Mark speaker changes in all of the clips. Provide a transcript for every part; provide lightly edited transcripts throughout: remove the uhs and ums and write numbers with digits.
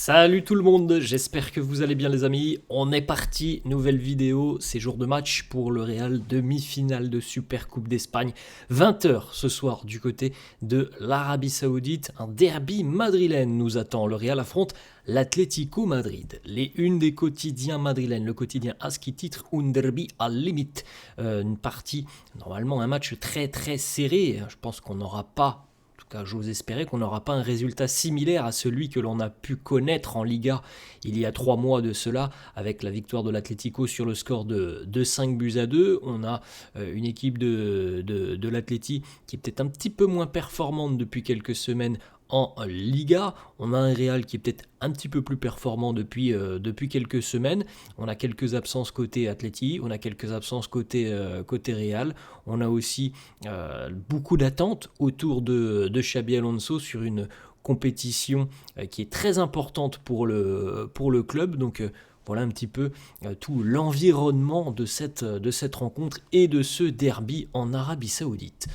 Speaker 1: Salut tout le monde, j'espère que vous allez bien les amis. On est parti, nouvelle vidéo, c'est jour de match pour le Real, demi-finale de Super Coupe d'Espagne. 20h ce soir du côté de l'Arabie Saoudite, un derby madrilène nous attend. Le Real affronte l'Atlético Madrid. Les unes des quotidiens madrilènes, le quotidien AS qui titre un derby à limite. Une partie, normalement un match très très serré, je pense qu'on n'aura pas... Car j'ose espérer qu'on n'aura pas un résultat similaire à celui que l'on a pu connaître en Liga il y a 3 mois de cela, avec la victoire de l'Atlético sur le score de 5-2. On a une équipe de l'Atleti qui est peut-être un petit peu moins performante depuis quelques semaines en Liga. On a un Real qui est peut-être un petit peu plus performant depuis quelques semaines. On a quelques absences côté Atleti, on a quelques absences côté Real. On a aussi beaucoup d'attentes autour de Xabi Alonso sur une compétition qui est très importante pour le club. Donc voilà un petit peu tout l'environnement de cette rencontre et de ce derby en Arabie Saoudite.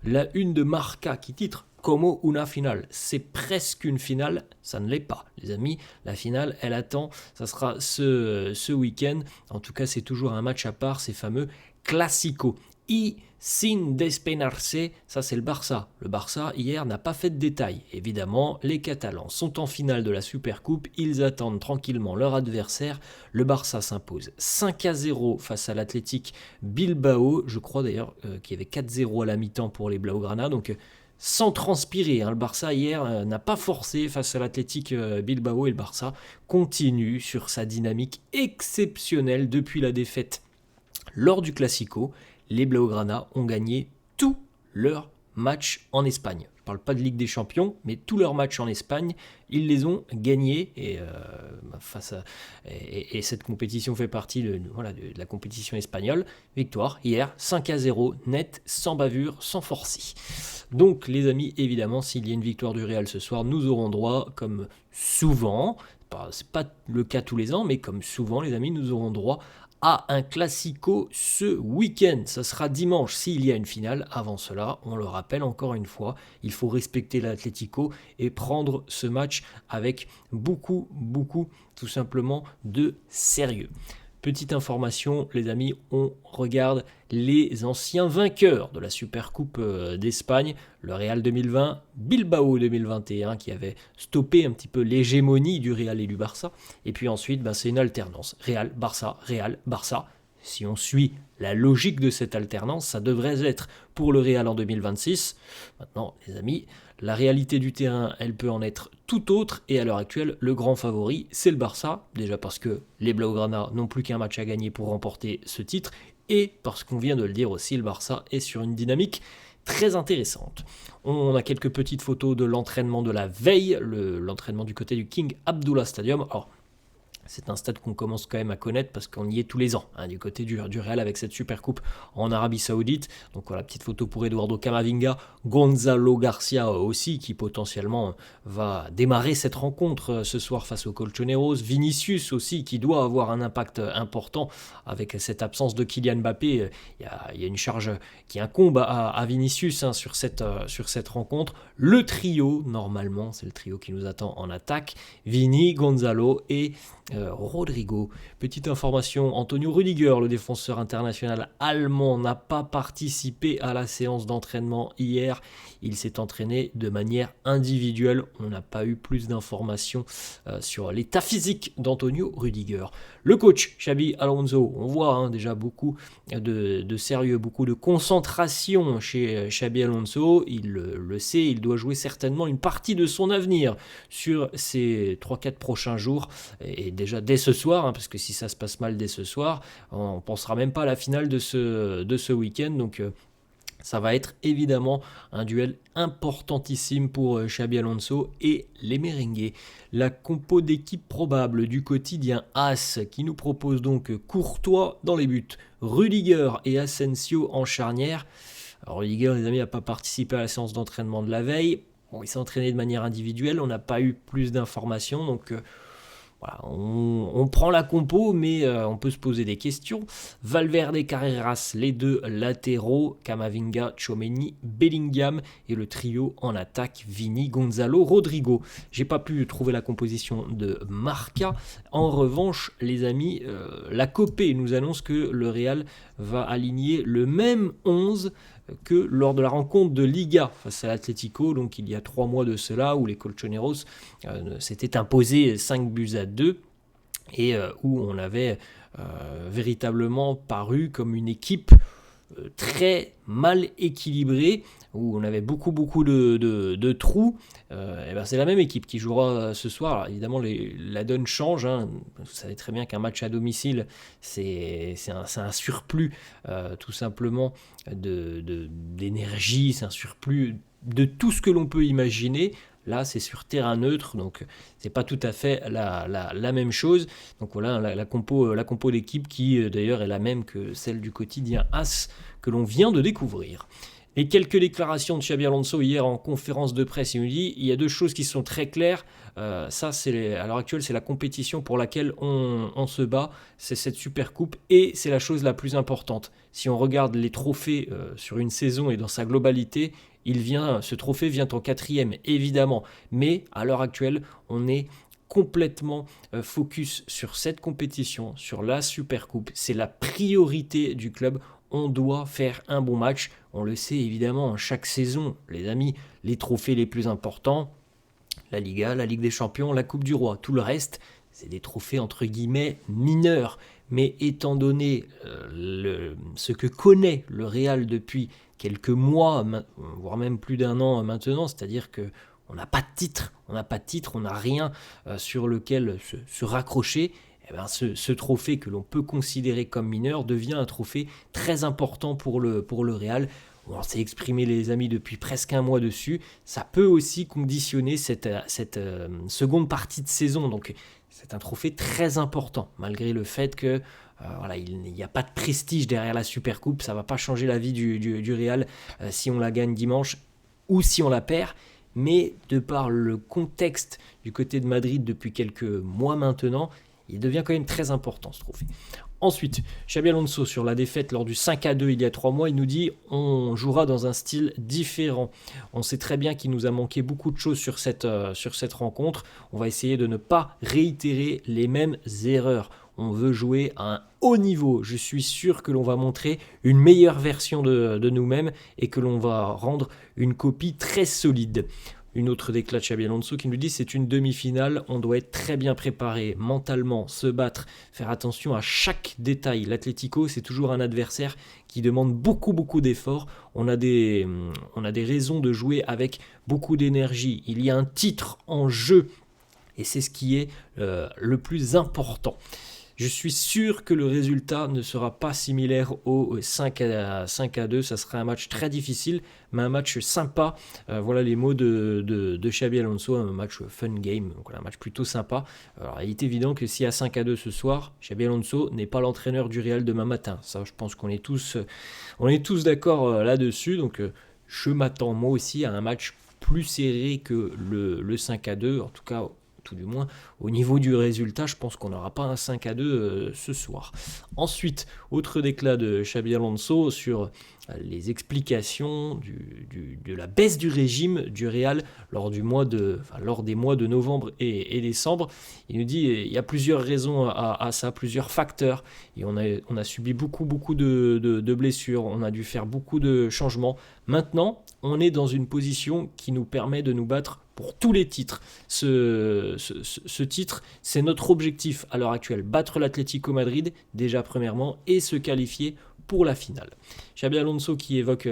Speaker 1: La une de Marca qui titre Como una final, c'est presque une finale, ça ne l'est pas les amis, la finale elle attend, ça sera ce week-end, en tout cas c'est toujours un match à part, ces fameux Clásico. Y sin despeinarse, ça c'est le Barça. Le Barça hier n'a pas fait de détails. Évidemment, les Catalans sont en finale de la Supercoupe, ils attendent tranquillement leur adversaire. Le Barça s'impose 5-0 face à l'Athletic Bilbao. Je crois d'ailleurs qu'il y avait 4-0 à la mi-temps pour les Blaugrana, donc sans transpirer. Le Barça hier n'a pas forcé face à l'Athletic Bilbao et le Barça continue sur sa dynamique exceptionnelle depuis la défaite lors du Classico. Les Blaugrana ont gagné tous leurs matchs en Espagne. Je ne parle pas de Ligue des Champions, mais tous leurs matchs en Espagne, ils les ont gagnés. Et cette compétition fait partie de la compétition espagnole. Victoire hier, 5-0, net, sans bavure, sans forci. Donc les amis, évidemment, s'il y a une victoire du Real ce soir, nous aurons droit, comme souvent, c'est pas le cas tous les ans, mais comme souvent les amis, nous aurons droit à un Classico ce week-end. Ça sera dimanche s'il y a une finale. Avant cela, on le rappelle encore une fois, il faut respecter l'Atlético et prendre ce match avec beaucoup, tout simplement, de sérieux. Petite information, les amis, on regarde les anciens vainqueurs de la Supercoupe d'Espagne, le Real 2020, Bilbao 2021, qui avait stoppé un petit peu l'hégémonie du Real et du Barça. Et puis ensuite, c'est une alternance. Real, Barça. Si on suit la logique de cette alternance, ça devrait être pour le Real en 2026. Maintenant, les amis, la réalité du terrain, elle peut en être tout autre. Et à l'heure actuelle, le grand favori, c'est le Barça. Déjà parce que les Blaugrana n'ont plus qu'un match à gagner pour remporter ce titre. Et parce qu'on vient de le dire aussi, le Barça est sur une dynamique très intéressante. On a quelques petites photos de l'entraînement de la veille, l'entraînement du côté du King Abdullah Stadium. Alors, c'est un stade qu'on commence quand même à connaître parce qu'on y est tous les ans, du côté du Real avec cette super coupe en Arabie Saoudite. Donc voilà, petite photo pour Eduardo Camavinga, Gonzalo Garcia aussi qui potentiellement va démarrer cette rencontre ce soir face aux Colchoneros. Vinicius aussi qui doit avoir un impact important avec cette absence de Kylian Mbappé. Il y a une charge qui incombe à Vinicius sur cette rencontre. Le trio, normalement, c'est le trio qui nous attend en attaque. Vini, Gonzalo et Rodrigo. Petite information, Antonio Rüdiger, le défenseur international allemand, n'a pas participé à la séance d'entraînement hier. Il s'est entraîné de manière individuelle. On n'a pas eu plus d'informations sur l'état physique d'Antonio Rüdiger. Le coach Xabi Alonso, on voit déjà beaucoup de sérieux, beaucoup de concentration chez Xabi Alonso. Il le sait, il doit jouer certainement une partie de son avenir sur ces 3-4 prochains jours. Et déjà dès ce soir, parce que si ça se passe mal dès ce soir, on ne pensera même pas à la finale de ce week-end. Donc ça va être évidemment un duel importantissime pour Xabi Alonso et les merengues. La compo d'équipe probable du quotidien AS qui nous propose donc Courtois dans les buts, Rüdiger et Asensio en charnière. Alors Rüdiger, les amis, n'a pas participé à la séance d'entraînement de la veille. Bon, il s'est entraîné de manière individuelle, on n'a pas eu plus d'informations, donc Voilà, on prend la compo, mais on peut se poser des questions. Valverde, Carreras, les deux latéraux, Camavinga, Tchouaméni, Bellingham et le trio en attaque, Vini, Gonzalo, Rodrigo. J'ai pas pu trouver la composition de Marca. En revanche, les amis, la Copé nous annonce que le Real va aligner le même 11 que lors de la rencontre de Liga face à l'Atlético, donc il y a 3 mois de cela, où les Colchoneros s'étaient imposés 5-2 et où on avait véritablement paru comme une équipe très mal équilibré, où on avait beaucoup de trous. Et ben c'est la même équipe qui jouera ce soir. Alors évidemment, la donne change. Hein. Vous savez très bien qu'un match à domicile, c'est un surplus tout simplement d'énergie, c'est un surplus de tout ce que l'on peut imaginer. Là, c'est sur terrain neutre, donc c'est pas tout à fait la même chose. Donc voilà, la compo d'équipe qui d'ailleurs est la même que celle du quotidien AS que l'on vient de découvrir. Et quelques déclarations de Xabi Alonso hier en conférence de presse. Il nous dit il y a 2 choses qui sont très claires. Ça, à l'heure actuelle, c'est la compétition pour laquelle on se bat. C'est cette super coupe et c'est la chose la plus importante. Si on regarde les trophées sur une saison et dans sa globalité, ce trophée vient en 4e, évidemment. Mais à l'heure actuelle, on est complètement focus sur cette compétition, sur la super coupe. C'est la priorité du club. On doit faire un bon match. On le sait évidemment, chaque saison, les amis, les trophées les plus importants, la Liga, la Ligue des Champions, la Coupe du Roi. Tout le reste, c'est des trophées entre guillemets mineurs. Mais étant donné ce que connaît le Real depuis quelques mois, voire même plus d'1 an maintenant, c'est-à-dire que on n'a pas de titre, on n'a rien sur lequel se raccrocher. Eh ben, ce trophée que l'on peut considérer comme mineur devient un trophée très important pour le Real. On s'est exprimé les amis depuis presque 1 mois dessus. Ça peut aussi conditionner cette seconde partie de saison. Donc c'est un trophée très important, malgré le fait que il n'y a pas de prestige derrière la Supercoupe. Ça ne va pas changer la vie du Real si on la gagne dimanche ou si on la perd. Mais de par le contexte du côté de Madrid depuis quelques mois maintenant, il devient quand même très important ce trophée. Ensuite, Xabi Alonso sur la défaite lors du 5-2 il y a 3 mois, il nous dit on jouera dans un style différent. On sait très bien qu'il nous a manqué beaucoup de choses sur cette rencontre. On va essayer de ne pas réitérer les mêmes erreurs. On veut jouer à un haut niveau. Je suis sûr que l'on va montrer une meilleure version de nous-mêmes et que l'on va rendre une copie très solide. Une autre déclat de Xabi Alonso qui nous dit c'est une demi-finale, on doit être très bien préparé mentalement, se battre, faire attention à chaque détail. L'Atlético, c'est toujours un adversaire qui demande beaucoup d'efforts. On a des raisons de jouer avec beaucoup d'énergie. Il y a un titre en jeu et c'est ce qui est le plus important. Je suis sûr que le résultat ne sera pas similaire au 5-2. Ça sera un match très difficile, mais un match sympa. Voilà les mots de Xabi Alonso, un match fun game, donc un match plutôt sympa. Alors, il est évident que si à 5-2 ce soir, Xabi Alonso n'est pas l'entraîneur du Real demain matin. Ça, je pense qu'on est tous d'accord là-dessus. Donc, je m'attends moi aussi à un match plus serré que le 5-2, en tout cas. Tout du moins, au niveau du résultat, je pense qu'on n'aura pas un 5-2 ce soir. Ensuite, autre déclat de Xabi Alonso sur les explications de la baisse du régime du Real lors des mois de novembre et décembre. Il nous dit il y a plusieurs raisons à ça, plusieurs facteurs. Et on a subi beaucoup de blessures, on a dû faire beaucoup de changements. Maintenant, on est dans une position qui nous permet de nous battre pour tous les titres. Ce titre, c'est notre objectif à l'heure actuelle. Battre l'Atlético Madrid, déjà premièrement, et se qualifier pour la finale. Xabi Alonso qui évoque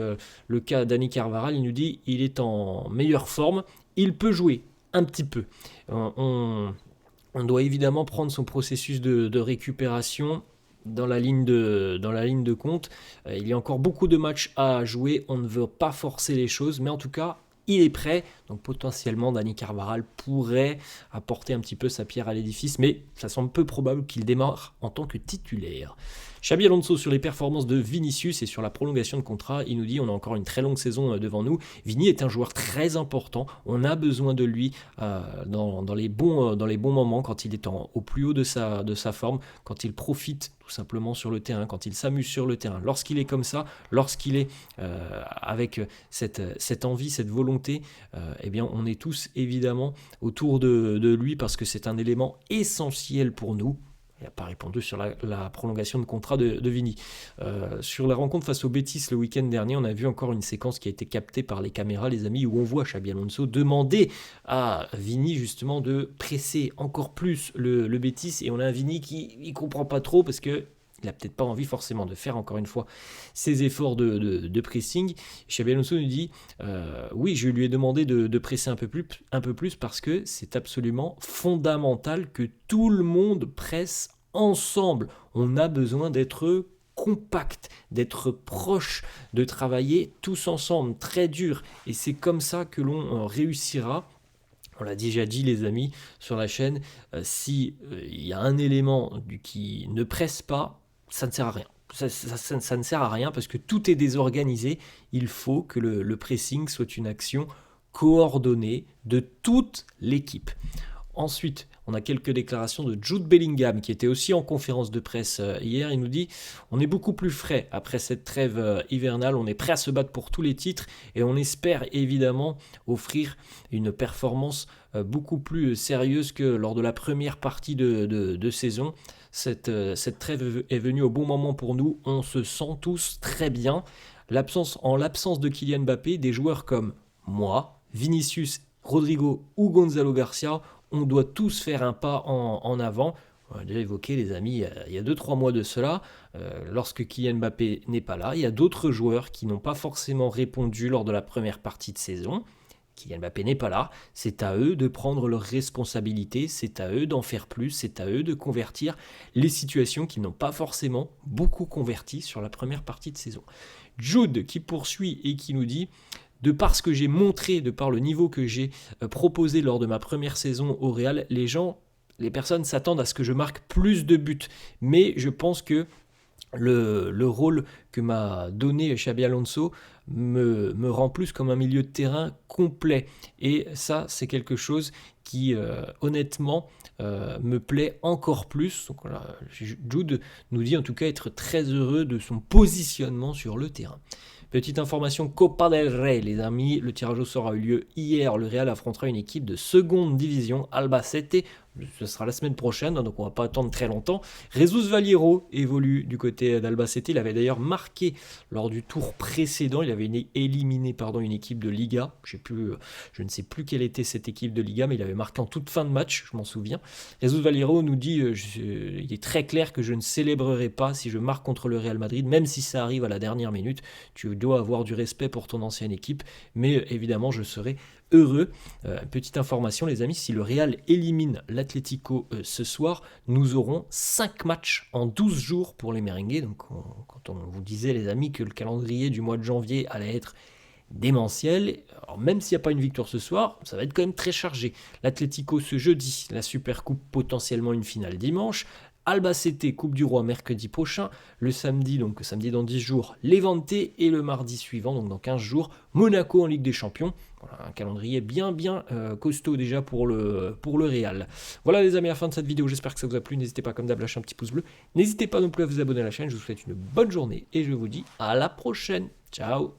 Speaker 1: le cas d'Dani Carvajal, il nous dit il est en meilleure forme, il peut jouer un petit peu. On doit évidemment prendre son processus de récupération dans la ligne de compte. Il y a encore beaucoup de matchs à jouer, on ne veut pas forcer les choses, mais en tout cas, il est prêt, Donc potentiellement, Dani Carvajal pourrait apporter un petit peu sa pierre à l'édifice, mais ça semble peu probable qu'il démarre en tant que titulaire. Xabi Alonso sur les performances de Vinicius et sur la prolongation de contrat, il nous dit on a encore une très longue saison devant nous. Vini est un joueur très important, on a besoin de lui dans les bons moments, quand il est au plus haut de sa forme, quand il profite tout simplement sur le terrain, quand il s'amuse sur le terrain. Lorsqu'il est comme ça, lorsqu'il est avec cette envie, cette volonté, eh bien on est tous évidemment autour de lui parce que c'est un élément essentiel pour nous. Il n'a pas répondu sur la prolongation de contrat de Vini. Sur la rencontre face au Betis le week-end dernier, on a vu encore une séquence qui a été captée par les caméras, les amis, où on voit Xabi Alonso demander à Vini justement de presser encore plus le Betis. Et on a un Vini qui ne comprend pas trop parce que il n'a peut-être pas envie forcément de faire encore une fois ses efforts de pressing. Xabi Alonso nous dit oui, je lui ai demandé de presser un peu plus parce que c'est absolument fondamental que tout le monde presse ensemble. On a besoin d'être compact, d'être proche, de travailler tous ensemble, très dur. Et c'est comme ça que l'on réussira. On l'a déjà dit les amis sur la chaîne, si il y a un élément qui ne presse pas, ça ne sert à rien. Ça ne sert à rien parce que tout est désorganisé. Il faut que le pressing soit une action coordonnée de toute l'équipe. Ensuite, on a quelques déclarations de Jude Bellingham qui était aussi en conférence de presse hier. Il nous dit « On est beaucoup plus frais après cette trêve hivernale, on est prêt à se battre pour tous les titres et on espère évidemment offrir une performance beaucoup plus sérieuse que lors de la première partie de saison. Cette trêve est venue au bon moment pour nous, on se sent tous très bien. En l'absence de Kylian Mbappé, des joueurs comme moi, Vinicius, Rodrigo ou Gonzalo Garcia, on doit tous faire un pas en avant. On a déjà évoqué, les amis, il y a 2-3 mois de cela, lorsque Kylian Mbappé n'est pas là, il y a d'autres joueurs qui n'ont pas forcément répondu lors de la première partie de saison. Kylian Mbappé n'est pas là, c'est à eux de prendre leurs responsabilités, c'est à eux d'en faire plus, c'est à eux de convertir les situations qui n'ont pas forcément beaucoup converti sur la première partie de saison. Jude qui poursuit et qui nous dit « De par ce que j'ai montré, de par le niveau que j'ai proposé lors de ma première saison au Real, les personnes s'attendent à ce que je marque plus de buts. Mais je pense que le rôle que m'a donné Xabi Alonso me rend plus comme un milieu de terrain complet. Et ça, c'est quelque chose qui, honnêtement, me plaît encore plus. » Donc, voilà, Jude nous dit en tout cas être très heureux de son positionnement sur le terrain. Petite information, Copa del Rey, les amis, le tirage au sort a eu lieu hier. Le Real affrontera une équipe de seconde division, Albacete. Ce sera la semaine prochaine, donc on ne va pas attendre très longtemps. Jesus Valiero évolue du côté d'Albacete. Il avait d'ailleurs marqué lors du tour précédent. Il avait éliminé une équipe de Liga. Je ne sais plus quelle était cette équipe de Liga, mais il avait marqué en toute fin de match, je m'en souviens. Jesus Valiero nous dit il est très clair que je ne célébrerai pas si je marque contre le Real Madrid, même si ça arrive à la dernière minute. Tu dois avoir du respect pour ton ancienne équipe, mais évidemment, je serai heureux. Petite information les amis, si le Real élimine l'Atlético ce soir, nous aurons 5 matchs en 12 jours pour les merengues. Donc quand on vous disait les amis que le calendrier du mois de janvier allait être démentiel, alors même s'il n'y a pas une victoire ce soir, ça va être quand même très chargé. L'Atlético ce jeudi, la Supercoupe potentiellement une finale dimanche, Albacete, Coupe du Roi mercredi prochain, le samedi, donc samedi dans 10 jours, Levante et le mardi suivant, donc dans 15 jours, Monaco en Ligue des Champions. Voilà, un calendrier bien costaud déjà pour le Real. Voilà les amis, à la fin de cette vidéo, j'espère que ça vous a plu. N'hésitez pas comme d'hab à lâcher un petit pouce bleu. N'hésitez pas non plus à vous abonner à la chaîne, je vous souhaite une bonne journée et je vous dis à la prochaine. Ciao.